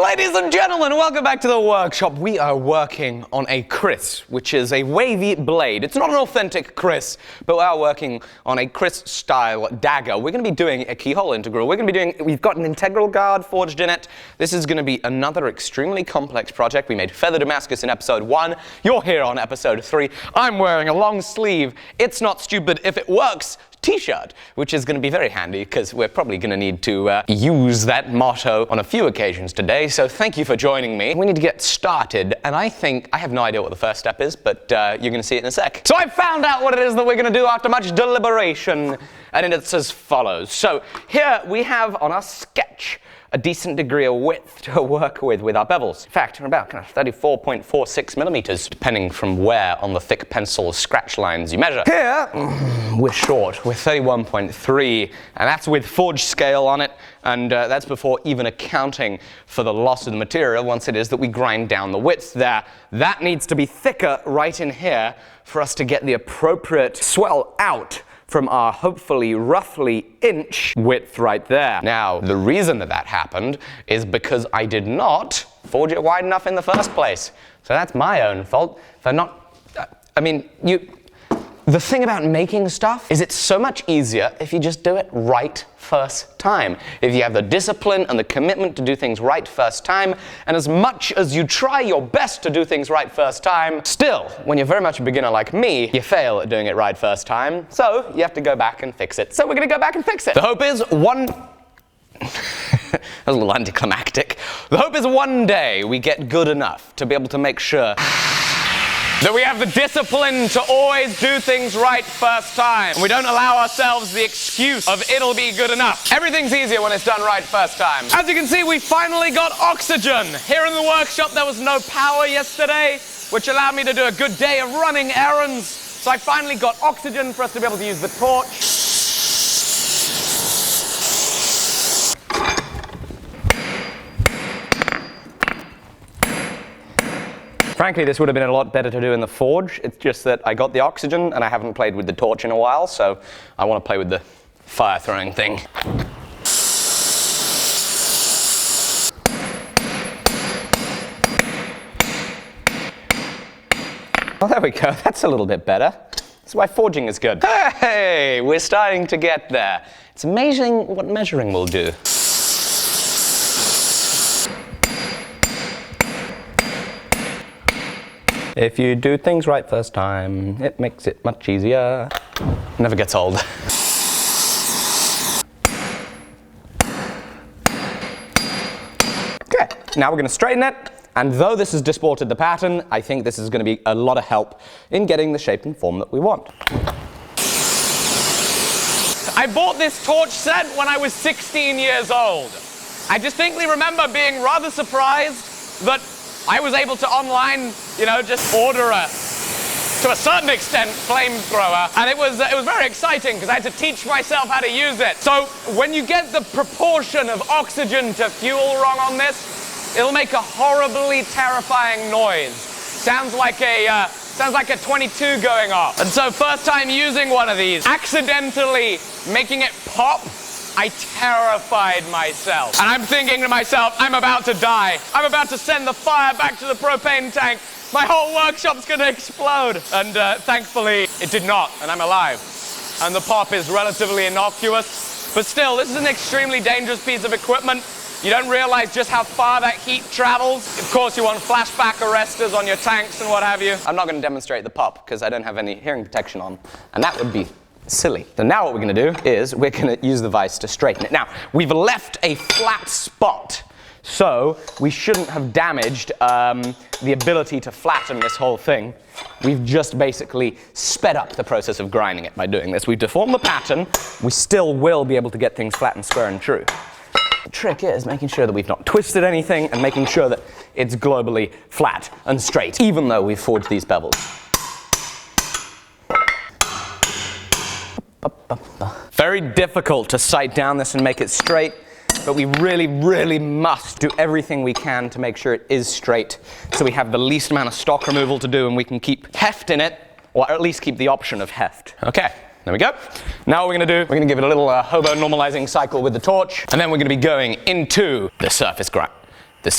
Ladies and gentlemen, welcome back to the workshop. We are working on a KRIS, which is a wavy blade. It's not an authentic KRIS, but we are working on a KRIS-style dagger. We're going to be doing a keyhole integral. We've got an integral guard forged in it. This is going to be another extremely complex project. We made Feather Damascus in episode 1. You're here on episode 3. I'm wearing a long sleeve. It's not stupid if it works t-shirt, which is going to be very handy because we're probably going to need to use that motto on a few occasions today, so thank you for joining me. We need to get started, and I have no idea what the first step is, but you're going to see it in a sec. So I found out what it is that we're going to do after much deliberation, and it's as follows. So here we have on our sketch a decent degree of width to work with our bevels. In fact, about 34.46 millimeters, depending from where on the thick pencil scratch lines you measure. Here, we're short. We're 31.3, and that's with forged scale on it, and that's before even accounting for the loss of the material once it is that we grind down the width there. That needs to be thicker right in here for us to get the appropriate swell out from our hopefully roughly inch width right there. Now, the reason that happened is because I did not forge it wide enough in the first place. So that's my own fault for not, the thing about making stuff is it's so much easier if you just do it right first time. If you have the discipline and the commitment to do things right first time, and as much as you try your best to do things right first time, still, when you're very much a beginner like me, you fail at doing it right first time, so you have to go back and fix it. So we're gonna go back and fix it. The hope is that was a little anticlimactic. The hope is one day we get good enough to be able to make sure that we have the discipline to always do things right first time. And we don't allow ourselves the excuse of it'll be good enough. Everything's easier when it's done right first time. As you can see, we finally got oxygen. Here in the workshop there was no power yesterday, which allowed me to do a good day of running errands. So I finally got oxygen for us to be able to use the torch. Frankly, this would have been a lot better to do in the forge. It's just that I got the oxygen and I haven't played with the torch in a while, so I want to play with the fire throwing thing. Well, there we go. That's a little bit better. That's why forging is good. Hey, we're starting to get there. It's amazing what measuring will do. If you do things right first time, it makes it much easier. Never gets old. Okay, now we're going to straighten it. And though this has distorted the pattern, I think this is going to be a lot of help in getting the shape and form that we want. I bought this torch set when I was 16 years old. I distinctly remember being rather surprised that I was able to online, just order to a certain extent, flamethrower, and it was very exciting because I had to teach myself how to use it. So when you get the proportion of oxygen to fuel wrong on this, it'll make a horribly terrifying noise. Sounds like a 22 going off. And so first time using one of these, accidentally making it pop, I terrified myself. And I'm thinking to myself, I'm about to die. I'm about to send the fire back to the propane tank. My whole workshop's gonna explode. And thankfully, it did not, and I'm alive. And the pop is relatively innocuous. But still, this is an extremely dangerous piece of equipment. You don't realize just how far that heat travels. Of course, you want flashback arresters on your tanks and what have you. I'm not gonna demonstrate the pop, because I don't have any hearing protection on. And that would be silly. So now what we're going to do is we're going to use the vise to straighten it. Now, we've left a flat spot, so we shouldn't have damaged the ability to flatten this whole thing. We've just basically sped up the process of grinding it by doing this. We've deformed the pattern. We still will be able to get things flat and square and true. The trick is making sure that we've not twisted anything and making sure that it's globally flat and straight, even though we've forged these bevels. Very difficult to sight down this and make it straight, but we really, really must do everything we can to make sure it is straight, so we have the least amount of stock removal to do and we can keep heft in it, or at least keep the option of heft. Okay, there we go. Now what we're going to do, we're going to give it a little hobo normalizing cycle with the torch, and then we're going to be going into the surface grind. the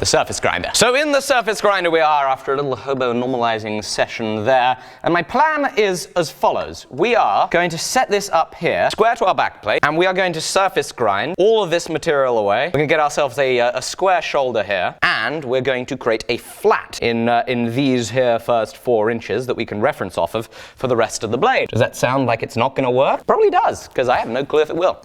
surface grinder. So in the surface grinder we are after a little hobo normalizing session there, and my plan is as follows. We are going to set this up here, square to our back plate, and we are going to surface grind all of this material away. We're going to get ourselves a square shoulder here, and we're going to create a flat in these here first 4 inches that we can reference off of for the rest of the blade. Does that sound like it's not going to work? Probably does, because I have no clue if it will.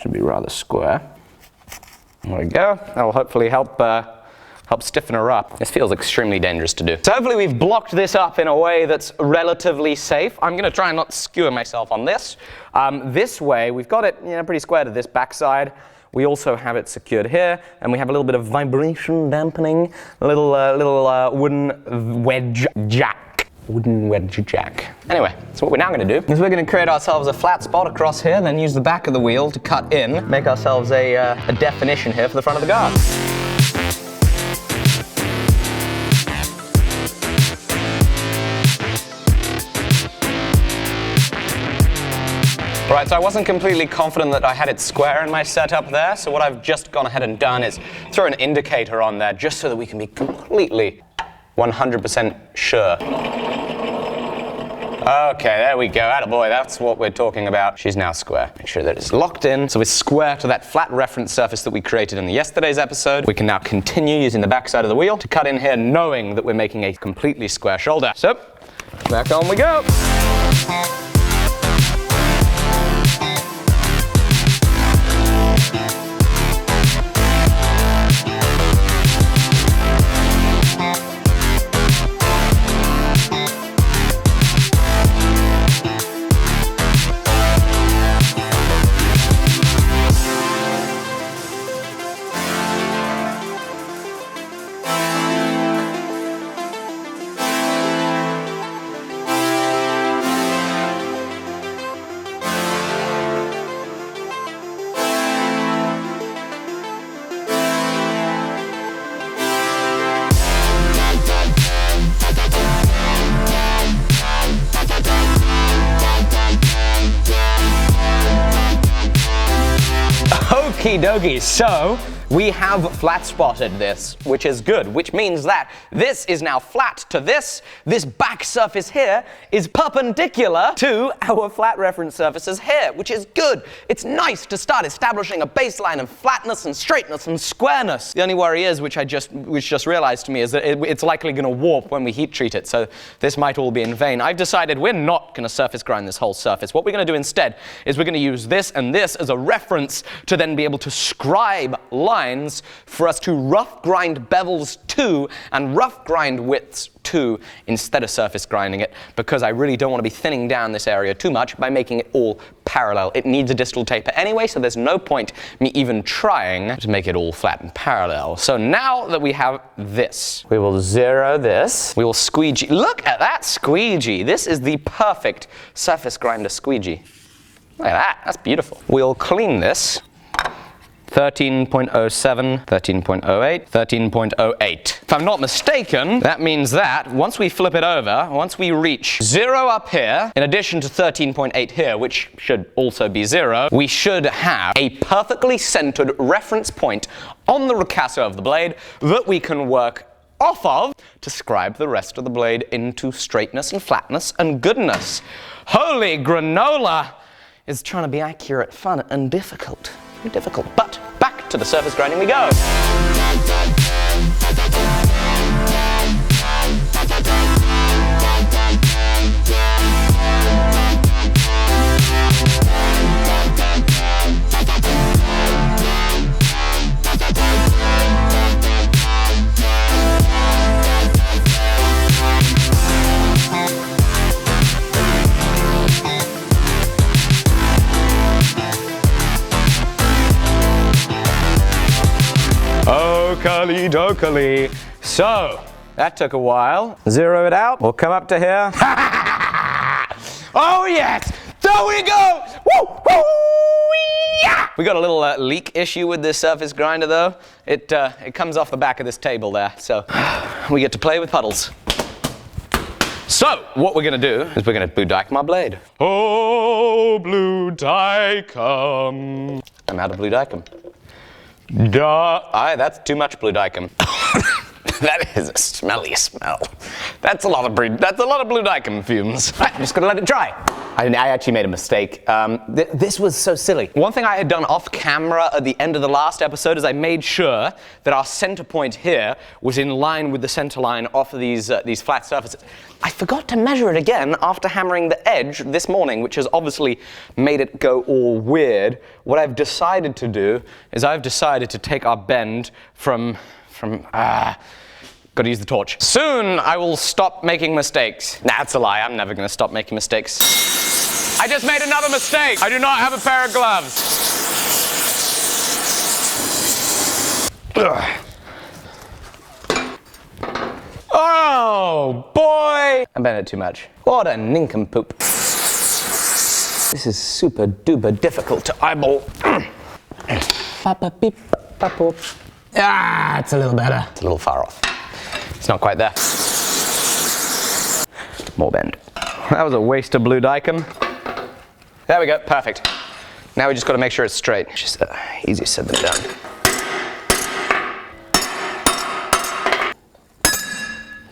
Should be rather square. There we go. That will hopefully help stiffen her up. This feels extremely dangerous to do. So hopefully we've blocked this up in a way that's relatively safe. I'm going to try and not skewer myself on this. This way, we've got it pretty square to this backside. We also have it secured here, and we have a little bit of vibration dampening, a little wooden wedge jack. Wooden wedge jack. Anyway, so what we're now going to do is we're going to create ourselves a flat spot across here, then use the back of the wheel to cut in, make ourselves a definition here for the front of the guard. Right, so I wasn't completely confident that I had it square in my setup there, so what I've just gone ahead and done is throw an indicator on there just so that we can be completely 100% sure. Okay, there we go. Attaboy, that's what we're talking about. She's now square. Make sure that it's locked in, so it's square to that flat reference surface that we created in yesterday's episode. We can now continue using the back side of the wheel to cut in here, knowing that we're making a completely square shoulder. So, back on we go. Okie dokie, so we have flat spotted this, which is good, which means that this is now flat to this. This back surface here is perpendicular to our flat reference surfaces here, which is good. It's nice to start establishing a baseline of flatness and straightness and squareness. The only worry is, which just realized to me, is that it's likely going to warp when we heat treat it, so this might all be in vain. I've decided we're not going to surface grind this whole surface. What we're going to do instead is we're going to use this and this as a reference to then be able to scribe lines for us to rough grind bevels to and rough grind widths to instead of surface grinding it, because I really don't want to be thinning down this area too much by making it all parallel. It needs a distal taper anyway, so there's no point me even trying to make it all flat and parallel. So now that we have this, we will zero this. We will squeegee. Look at that squeegee. This is the perfect surface grinder squeegee. Look at that. That's beautiful. We'll clean this. 13.07, 13.08, 13.08. If I'm not mistaken, that means that once we flip it over, once we reach 0 up here, in addition to 13.8 here, which should also be 0, we should have a perfectly centered reference point on the ricasso of the blade that we can work off of to scribe the rest of the blade into straightness and flatness and goodness. Holy granola! It's trying to be accurate, fun, and difficult. But back to the surface grinding we go. Okally dokally. So, that took a while. Zero it out. We'll come up to here. Oh yes! There we go! Woo! Woo! Yeah! We got a little leak issue with this surface grinder though. It comes off the back of this table there, so we get to play with puddles. So, what we're going to do is we're going to blue dike my blade. Oh, blue dike I'm out of blue dicum. Duh. Aye, that's too much blue dicum. That is a smelly smell. That's a lot of blue dicum fumes. Right, I'm just gonna let it dry. I actually made a mistake. This was so silly. One thing I had done off camera at the end of the last episode is I made sure that our center point here was in line with the center line off of these flat surfaces. I forgot to measure it again after hammering the edge this morning, which has obviously made it go all weird. What I've decided to do is I've decided to take our bend from gotta use the torch. Soon I will stop making mistakes. Nah, that's a lie. I'm never gonna stop making mistakes. I just made another mistake. I do not have a pair of gloves. Ugh. Oh, boy! I bent it too much. What a nincompoop. This is super duper difficult to eyeball. Ah, it's a little better. It's a little far off. It's not quite there. More bend. That was a waste of blue dicum. There we go, perfect. Now we just got to make sure it's straight. Just easier said than done.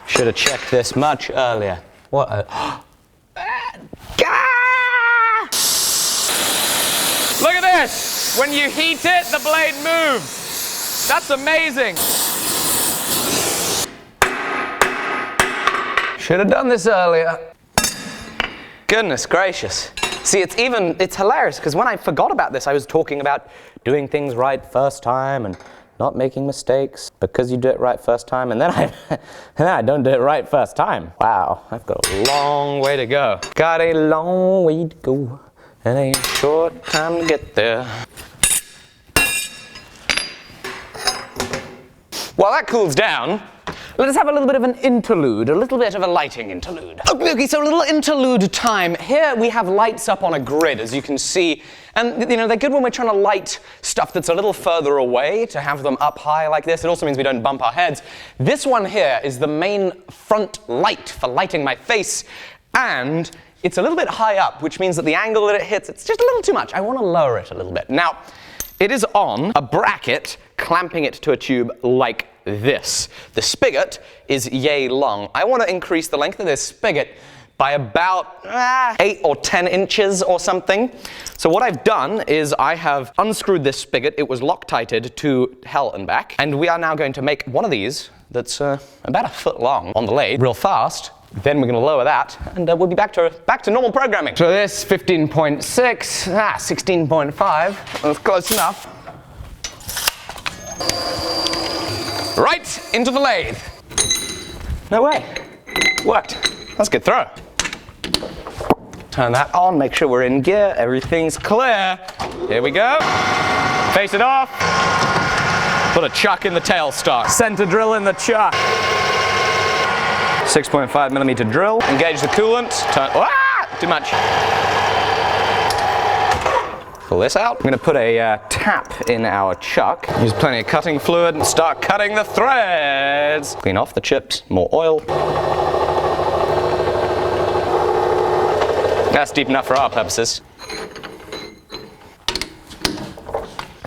Should have checked this much earlier. What a... Look at this! When you heat it, the blade moves. That's amazing. Should have done this earlier. Goodness gracious. See, it's hilarious, because when I forgot about this, I was talking about doing things right first time and not making mistakes because you do it right first time, and then I don't do it right first time. Wow, I've got a long way to go. Got a long way to go, and a short time to get there. While that cools down, let us have a little bit of an interlude, a little bit of a lighting interlude. Okay, so a little interlude time. Here we have lights up on a grid, as you can see. And, you know, they're good when we're trying to light stuff that's a little further away, to have them up high like this. It also means we don't bump our heads. This one here is the main front light for lighting my face. And it's a little bit high up, which means that the angle that it hits, it's just a little too much. I want to lower it a little bit. Now, it is on a bracket, clamping it to a tube like this. The spigot is yay long. I want to increase the length of this spigot by about 8 or 10 inches or something. So what I've done is I have unscrewed this spigot. It was Loctited to hell and back. And we are now going to make one of these that's about a foot long on the lathe real fast. Then we're going to lower that, and we'll be back to normal programming. So this 15.6, 16.5, that's close enough. Right into the lathe. No way. Worked. That's a good throw. Turn that on, make sure we're in gear, everything's clear. Here we go. Face it off. Put a chuck in the tailstock. Center drill in the chuck. 6.5 millimeter drill. Engage the coolant. Turn. Ah! Too much. Pull this out. I'm going to put a tap in our chuck. Use plenty of cutting fluid and start cutting the threads. Clean off the chips. More oil. That's deep enough for our purposes.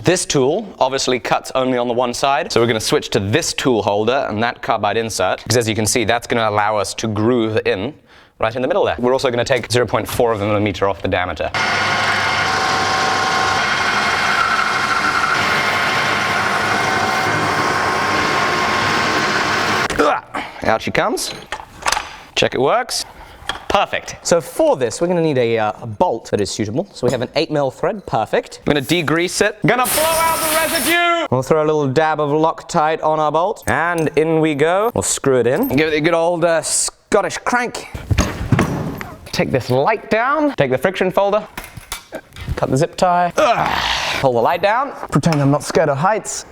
This tool obviously cuts only on the one side, so we're going to switch to this tool holder and that carbide insert, because as you can see, that's going to allow us to groove in right in the middle there. We're also going to take 0.4 of a millimeter off the diameter. Out she comes. Check it works. Perfect. So for this, we're going to need a bolt that is suitable. So we have an 8mm thread. Perfect. I'm going to degrease it. Gonna blow out the residue. We'll throw a little dab of Loctite on our bolt. And in we go. We'll screw it in. Give it a good old Scottish crank. Take this light down. Take the friction folder. Cut the zip tie. Pull the light down. Pretend I'm not scared of heights.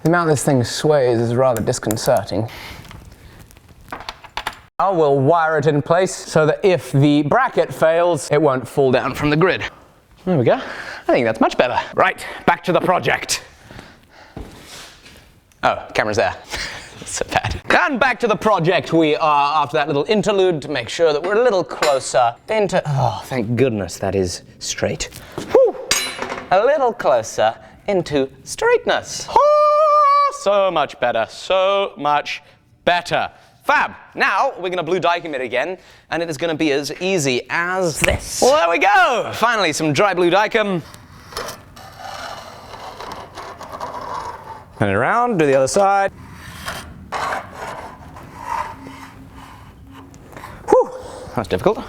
The amount this thing sways is rather disconcerting. Now we'll wire it in place so that if the bracket fails, it won't fall down from the grid. There we go. I think that's much better. Right, back to the project. Oh, camera's there. So bad. And back to the project we are after that little interlude to make sure that we're a little closer into... Oh, thank goodness that is straight. Whew. a little closer into straightness. Oh, so much better, so much better. Fab. Now we're going to blue dicum it again, and it is going to be as easy as this. Well, there we go. Finally, some dry blue dicum. Turn it around, do the other side. Whew, that's difficult.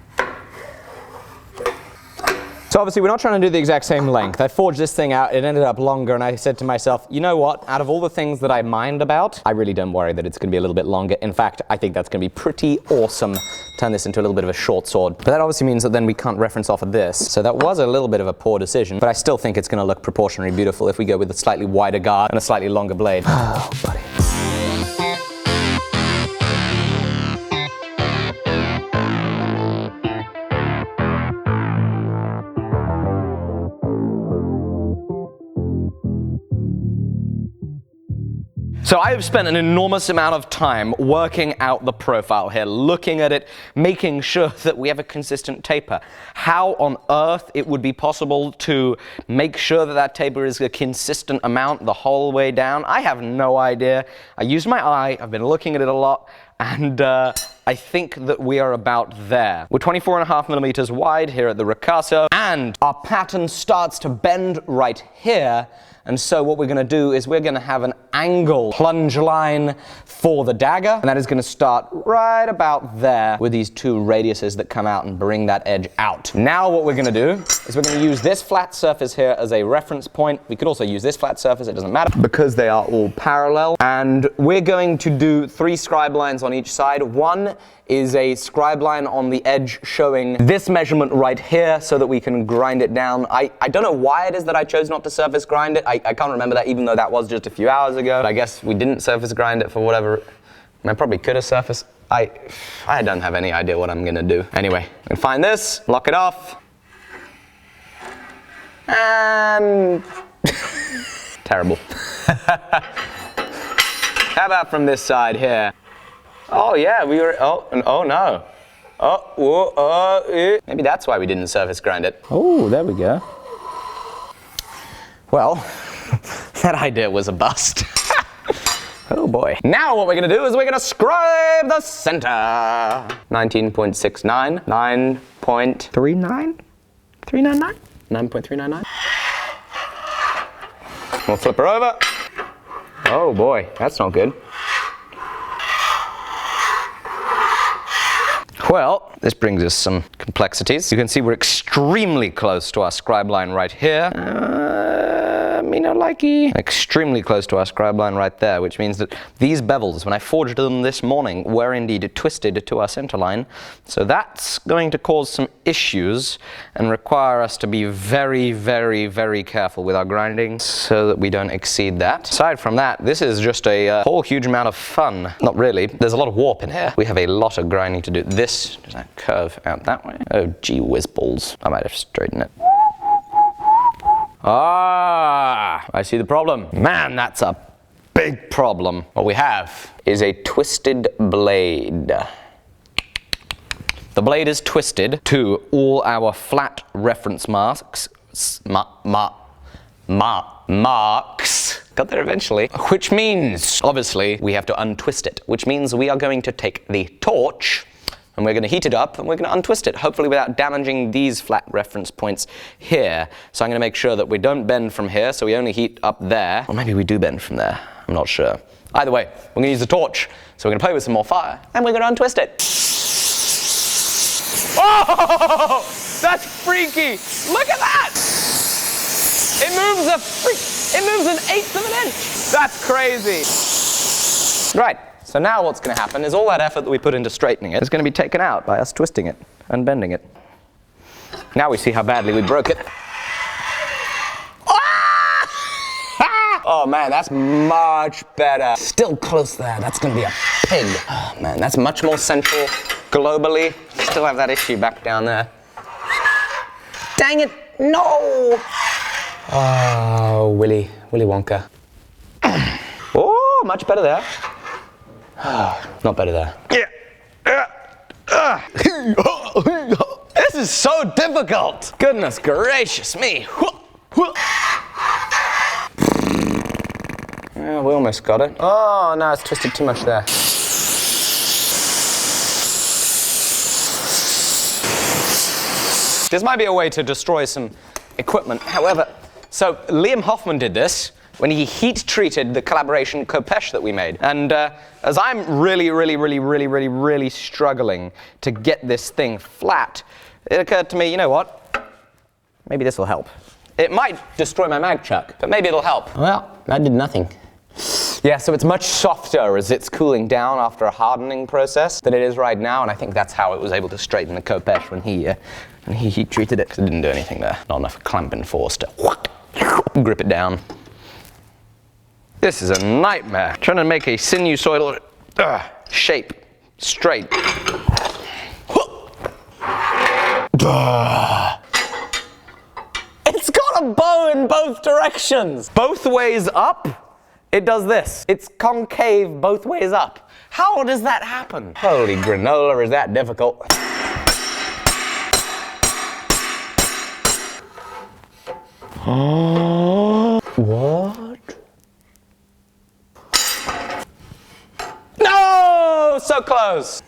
So obviously we're not trying to do the exact same length. I forged this thing out, it ended up longer, and I said to myself, you know what, out of all the things that I mind about, I really don't worry that it's going to be a little bit longer. In fact, I think that's going to be pretty awesome. Turn this into a little bit of a short sword. But that obviously means that then we can't reference off of this. So that was a little bit of a poor decision, but I still think it's going to look proportionally beautiful if we go with a slightly wider guard and a slightly longer blade. Oh, buddy. So I have spent an enormous amount of time working out the profile here, looking at it, making sure that we have a consistent taper. How on earth it would be possible to make sure that that taper is a consistent amount the whole way down, I have no idea. I used my eye, I've been looking at it a lot, and I think that we are about there. We're 24.5 millimeters wide here at the ricasso, and our pattern starts to bend right here. And so what we're going to do is we're going to have an angle plunge line for the dagger, and that is going to start right about there with these two radiuses that come out and bring that edge out. Now what we're going to do is we're going to use this flat surface here as a reference point. We could also use this flat surface, it doesn't matter, because they are all parallel. And we're going to do 3 scribe lines on each side. One is a scribe line on the edge showing this measurement right here so that we can grind it down. I don't know why it is that I chose not to surface grind it. I can't remember that, even though that was just a few hours ago. But I guess we didn't surface grind it for whatever. I probably could have surfaced. I don't have any idea what I'm gonna do. Anyway, I'm gonna find this, lock it off, and terrible. How about from this side here? Oh yeah, we were, oh no. Maybe that's why we didn't surface grind it. Oh, there we go. Well, that idea was a bust. Oh boy. Now what we're gonna do is we're gonna scribe the center. 19.69, 9.39? 399? 9.399? We'll flip her over. Oh boy, that's not good. Well, this brings us some complexities. You can see we're extremely close to our scribe line right here. Me no likey. Extremely close to our scribe line right there, which means that these bevels, when I forged them this morning, were indeed twisted to our center line. So that's going to cause some issues and require us to be very, very, very careful with our grinding so that we don't exceed that. Aside from that, this is just a whole huge amount of fun. Not really. There's a lot of warp in here. We have a lot of grinding to do. Does that curve out that way? Oh, gee whiz balls. I might have straightened it. Ah, I see the problem. Man, that's a big problem. What we have is a twisted blade. The blade is twisted to all our flat reference marks. Marks. Got there eventually. Which means, obviously, we have to untwist it. Which means we are going to take the torch and we're going to heat it up and we're going to untwist it, hopefully without damaging these flat reference points here. So I'm going to make sure that we don't bend from here, so we only heat up there. Or maybe we do bend from there. I'm not sure. Either way, we're going to use the torch. So we're going to play with some more fire and we're going to untwist it. Oh, that's freaky. Look at that. It moves it moves 1/8 of an inch. That's crazy. Right. So now what's going to happen is all that effort that we put into straightening it is going to be taken out by us twisting it and bending it. Now we see how badly we broke it. Oh man, that's much better. Still close there. That's going to be a pig. Oh man, that's much more central globally. Still have that issue back down there. Dang it, no! Oh, Willy Wonka. Oh, much better there. Not better there. This is so difficult. Goodness gracious me. Yeah, we almost got it. Oh, no, it's twisted too much there. This might be a way to destroy some equipment. However, so Liam Hoffman did this when he heat treated the collaboration Kopesh that we made. And as I'm really struggling to get this thing flat, it occurred to me, you know what? Maybe this will help. It might destroy my mag chuck, but maybe it'll help. Well, that did nothing. Yeah, so it's much softer as it's cooling down after a hardening process than it is right now, and I think that's how it was able to straighten the Kopesh when he heat treated it, because it didn't do anything there. Not enough clamping force to grip it down. This is a nightmare. Trying to make a sinusoidal shape straight. It's got a bow in both directions. Both ways up, it does this. It's concave both ways up. How does that happen? Holy granola, is that difficult? What? No! So close.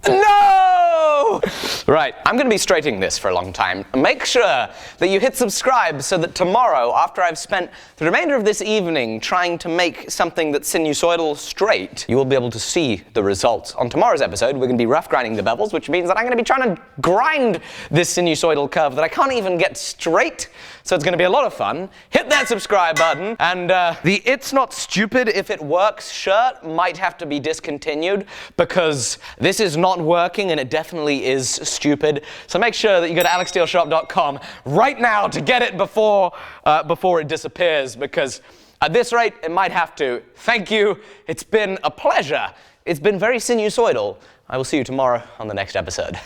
No! Right, I'm going to be straightening this for a long time. Make sure that you hit subscribe so that tomorrow, after I've spent the remainder of this evening trying to make something that's sinusoidal straight, you will be able to see the results. On tomorrow's episode, we're going to be rough grinding the bevels, which means that I'm going to be trying to grind this sinusoidal curve that I can't even get straight. So it's going to be a lot of fun. Hit that subscribe button, and the It's Not Stupid If It Works shirt might have to be discontinued because this is not working and it definitely is stupid. So make sure that you go to alecsteelshop.com right now to get it before it disappears, because at this rate, it might have to. Thank you. It's been a pleasure. It's been very sinusoidal. I will see you tomorrow on the next episode.